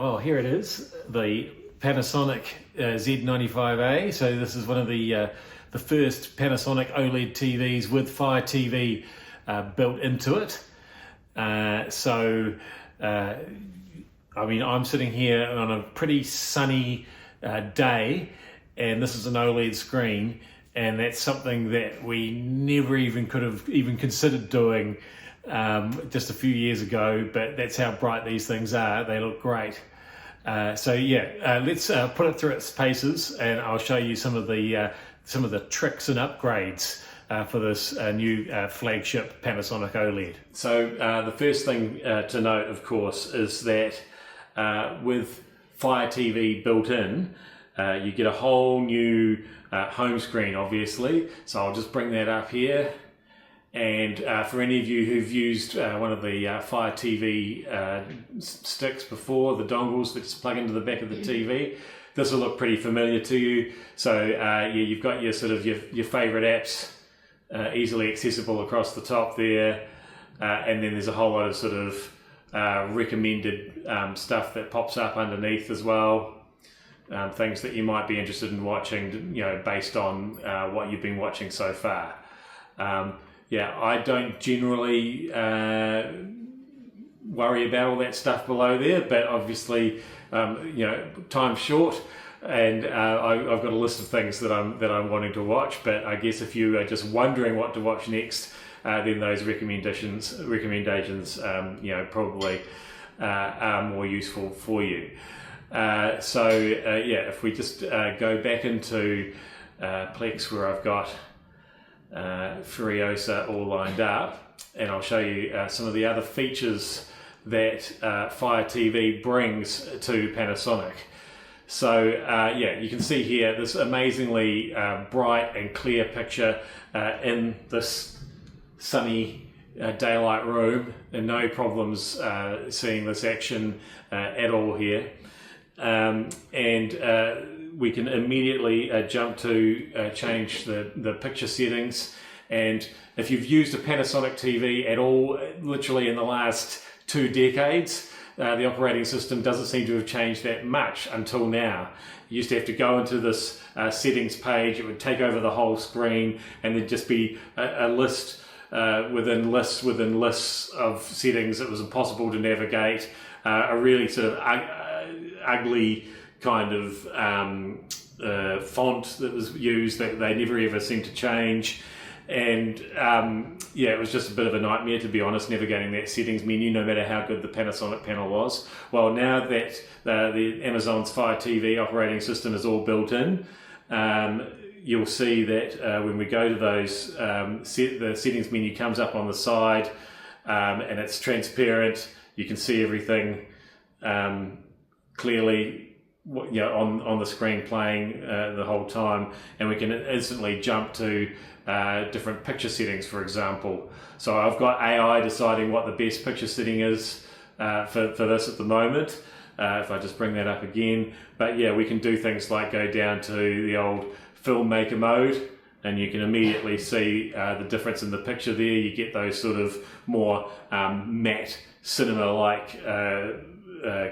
well, here it is, the Panasonic Z95A. So this is one of the first Panasonic OLED TVs with Fire TV built into it. I mean, I'm sitting here on a pretty sunny day, and this is an OLED screen, and that's something that we never even could have even considered doing just a few years ago, but that's how bright these things are. They look great. Let's put it through its paces, and I'll show you some of the tricks and upgrades for this new flagship Panasonic OLED. So the first thing to note, of course, is that with Fire TV built in, you get a whole new home screen, obviously. So I'll just bring that up here. And for any of you who've used one of the Fire TV sticks before, the dongles that just plug into the back of the TV, this will look pretty familiar to you. So you've got your sort of your favorite apps easily accessible across the top there, and then there's a whole lot of sort of recommended stuff that pops up underneath as well. Things that you might be interested in watching, based on what you've been watching so far. I don't generally worry about all that stuff below there, but obviously, time's short, and I've got a list of things that I'm wanting to watch. But I guess if you are just wondering what to watch next, then those recommendations, probably are more useful for you. If we just go back into Plex, where I've got Furiosa all lined up, and I'll show you some of the other features that Fire TV brings to Panasonic. So you can see here this amazingly bright and clear picture in this sunny daylight room, and no problems seeing this action at all here. We can immediately jump to change the picture settings. And if you've used a Panasonic TV at all, literally in the last 2 decades, the operating system doesn't seem to have changed that much until now. You used to have to go into this settings page. It would take over the whole screen, and there'd just be a list within lists within lists of settings. It was impossible to navigate. A really sort of ugly kind of font that was used that they never ever seemed to change, and it was just a bit of a nightmare, to be honest, navigating that settings menu, no matter how good the Panasonic panel was. Well, now that the Amazon's Fire TV operating system is all built in, you'll see that when we go to those, the settings menu comes up on the side, and it's transparent. You can see everything clearly on the screen playing the whole time, and we can instantly jump to different picture settings, for example. So I've got AI deciding what the best picture setting is for this at the moment, if I just bring that up again. But we can do things like go down to the old filmmaker mode, and you can immediately see the difference in the picture there. You get those sort of more matte cinema-like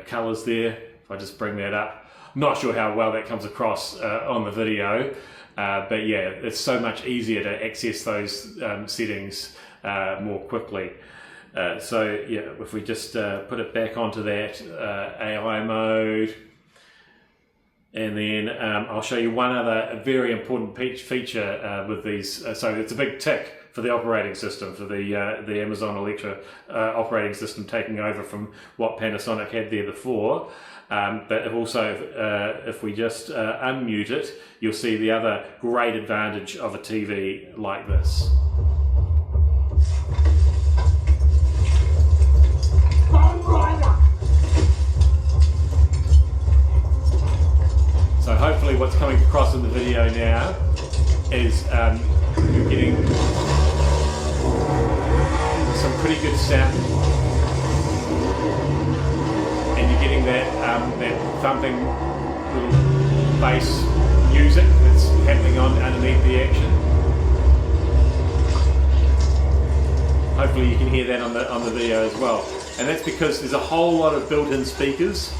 colors there. If I just bring that up, I'm not sure how well that comes across on the video, but it's so much easier to access those settings more quickly. If we just put it back onto that AI mode, and then I'll show you one other very important feature with these. So it's a big tick for the operating system, for the Amazon Alexa operating system taking over from what Panasonic had there before. But if we just unmute it, you'll see the other great advantage of a TV like this. So hopefully what's coming across in the video now is you're getting some pretty good sound, and you're getting that thumping little bass music that's happening underneath the action. Hopefully you can hear that on the video as well, and that's because there's a whole lot of built-in speakers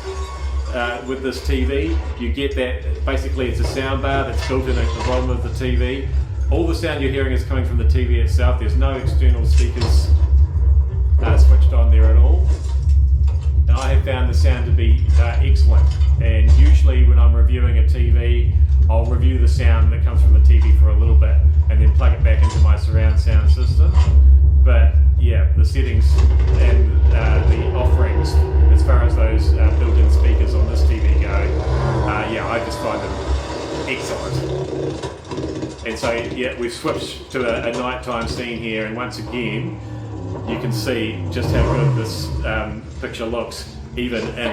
with this TV. You get that, basically it's a sound bar that's built in at the bottom of the TV. All the sound you're hearing is coming from the TV itself. There's no external speakers switched on there at all. And I have found the sound to be excellent. And usually when I'm reviewing a TV, I'll review the sound that comes from the TV for a little bit and then plug it back into my surround sound system. But yeah, the settings and the offerings as far as those built-in speakers on this TV go, yeah, I just find them excellent. And so yeah, we've switched to a nighttime scene here, and once again you can see just how good this picture looks even in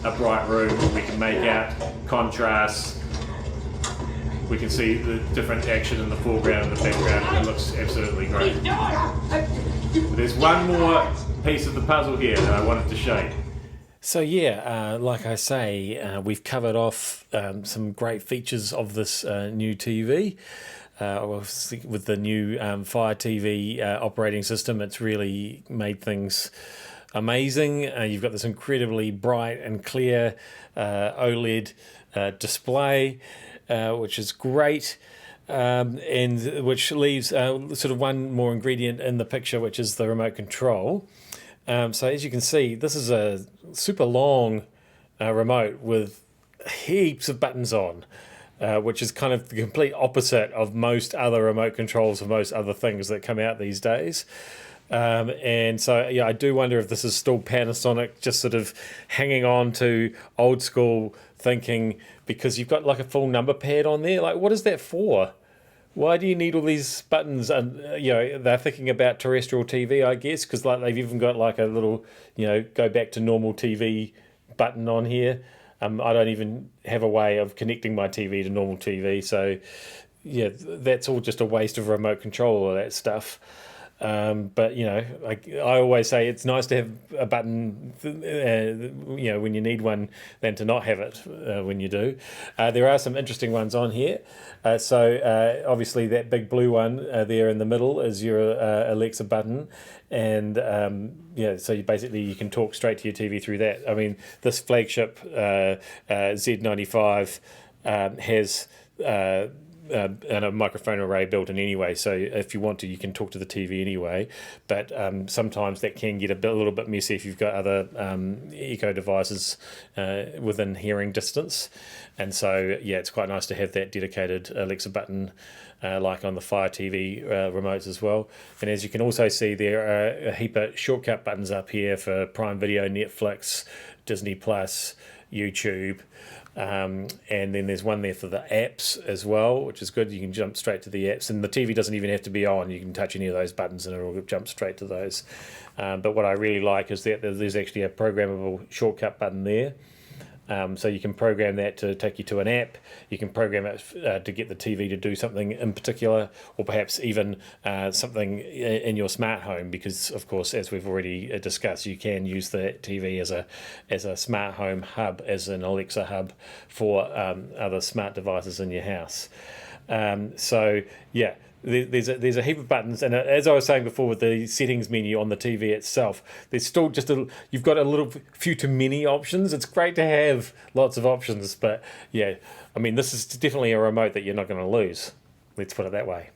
a bright room. We can make out contrasts. We can see the different action in the foreground and the background. It looks absolutely great. There's one more piece of the puzzle here that I wanted to show you. So yeah, like I say, we've covered off some great features of this new TV. Obviously with the new Fire TV operating system, it's really made things amazing. You've got this incredibly bright and clear OLED display, which is great, and which leaves sort of one more ingredient in the picture, which is the remote control. So as you can see, this is a super long remote with heaps of buttons on, which is kind of the complete opposite of most other remote controls for most other things that come out these days. And so, yeah, I do wonder if this is still Panasonic just sort of hanging on to old school thinking, because you've got like a full number pad on there. Like, what is that for? Why do you need all these buttons? And you know, they're thinking about terrestrial TV, I guess, because like they've even got like a little, you know, go back to normal TV button on here. I don't even have a way of connecting my TV to normal TV, so yeah, that's all just a waste of remote control, all that stuff. But you know, I always say it's nice to have a button, you know, when you need one, than to not have it when you do. There are some interesting ones on here. So obviously that big blue one there in the middle is your Alexa button, and yeah, so you can talk straight to your TV through that. I mean, this flagship Z95 has and a microphone array built in anyway, so if you want to, you can talk to the TV anyway. But sometimes that can get a little bit messy if you've got other echo devices within hearing distance. And so yeah, it's quite nice to have that dedicated Alexa button like on the Fire TV remotes as well. And as you can also see, there are a heap of shortcut buttons up here for Prime Video, Netflix, Disney Plus, YouTube. And then there's one there for the apps as well, which is good. You can jump straight to the apps, and the TV doesn't even have to be on. You can touch any of those buttons and it'll jump straight to those. But what I really like is that there's actually a programmable shortcut button there. So you can program that to take you to an app. You can program it to get the TV to do something in particular, or perhaps even something in your smart home, because of course, as we've already discussed, you can use the TV as a smart home hub, as an Alexa hub for other smart devices in your house. So yeah, there's a heap of buttons, and as I was saying before, with the settings menu on the TV itself, there's still just you've got a little few too many options. It's great to have lots of options, but yeah, I mean, this is definitely a remote that you're not going to lose. Let's put it that way.